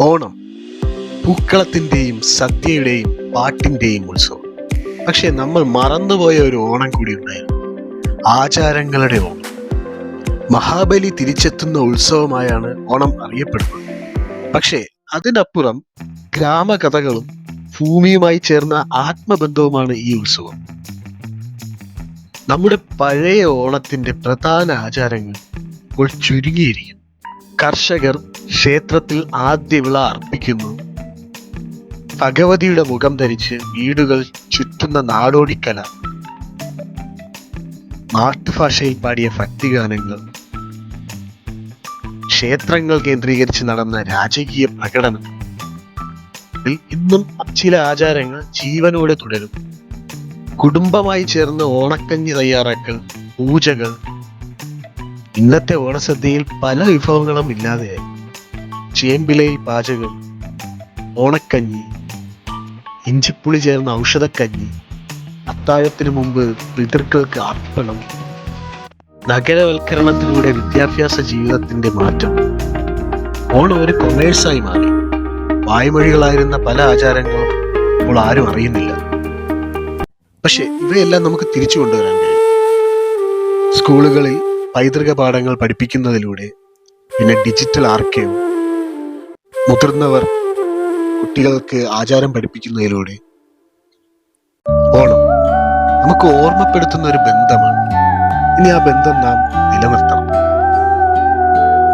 ഓണം പൂക്കളത്തിന്റെയും സദ്യയുടെയും പാട്ടിന്റെയും ഉത്സവം. പക്ഷെ നമ്മൾ മറന്നുപോയ ഒരു ഓണം കൂടി ഉണ്ടായിരുന്നു, ആചാരങ്ങളുടെ ഓണം. മഹാബലി തിരിച്ചെത്തുന്ന ഉത്സവമായാണ് ഓണം അറിയപ്പെടുന്നത്. പക്ഷേ അതിനപ്പുറം ഗ്രാമകഥകളും ഭൂമിയുമായി ചേർന്ന ആത്മബന്ധവുമാണ് ഈ ഉത്സവം. നമ്മുടെ പഴയ ഓണത്തിന്റെ പ്രധാന ആചാരങ്ങൾ ഇപ്പോൾ ചുരുങ്ങിയിരിക്കും. കർഷകർ ക്ഷേത്രത്തിൽ ആദ്യ വിള അർപ്പിക്കുന്നു. ഭഗവതിയുടെ മുഖം ധരിച്ച് വീടുകൾ ചുറ്റുന്ന നാടോടിക്കല, നാട്ടുഭാഷയിൽ പാടിയ ഭക്തിഗാനങ്ങൾ, ക്ഷേത്രങ്ങൾ കേന്ദ്രീകരിച്ച് നടന്ന രാജകീയ പ്രകടനം. ഇന്നും ചില ആചാരങ്ങൾ ജീവനോടെ തുടരും. കുടുംബമായി ചേർന്ന് ഓണക്കഞ്ഞി തയ്യാറാക്കൽ, പൂജകൾ. ഇന്നത്തെ ഓണസദ്യയിൽ പല വിഭവങ്ങളും ഇല്ലാതെയായി. ചേമ്പിലയിൽ പാചകം, ഓണക്കഞ്ഞി, ഇഞ്ചിപ്പുളി ചേർന്ന ഔഷധക്കഞ്ഞി, അത്താഴത്തിന് മുമ്പ് പിതൃക്കൾക്ക് അർപ്പണം. നഗരവൽക്കരണത്തിലൂടെ വിദ്യാഭ്യാസ ജീവിതത്തിന്റെ മാറ്റം. ഓണം ഒരു കൊമേഴ്സായി മാറി. വായ്മൊഴികളായിരുന്ന പല ആചാരങ്ങളും ഇപ്പോൾ ആരും അറിയുന്നില്ല. പക്ഷെ ഇവയെല്ലാം നമുക്ക് തിരിച്ചു കൊണ്ടുവരാൻ കഴിയും. സ്കൂളുകളിൽ പൈതൃക പാഠങ്ങൾ പഠിപ്പിക്കുന്നതിലൂടെ, പിന്നെ ഡിജിറ്റൽ ആർക്കൈവ്, മുതിർന്നവർ കുട്ടികൾക്ക് ആചാരം പഠിപ്പിക്കുന്നതിലൂടെ. ഓണം നമുക്ക് ഓർമ്മപ്പെടുത്തുന്ന ഒരു ബന്ധമാണ്. ഇനി ആ ബന്ധം നാം നിലനിർത്തണം.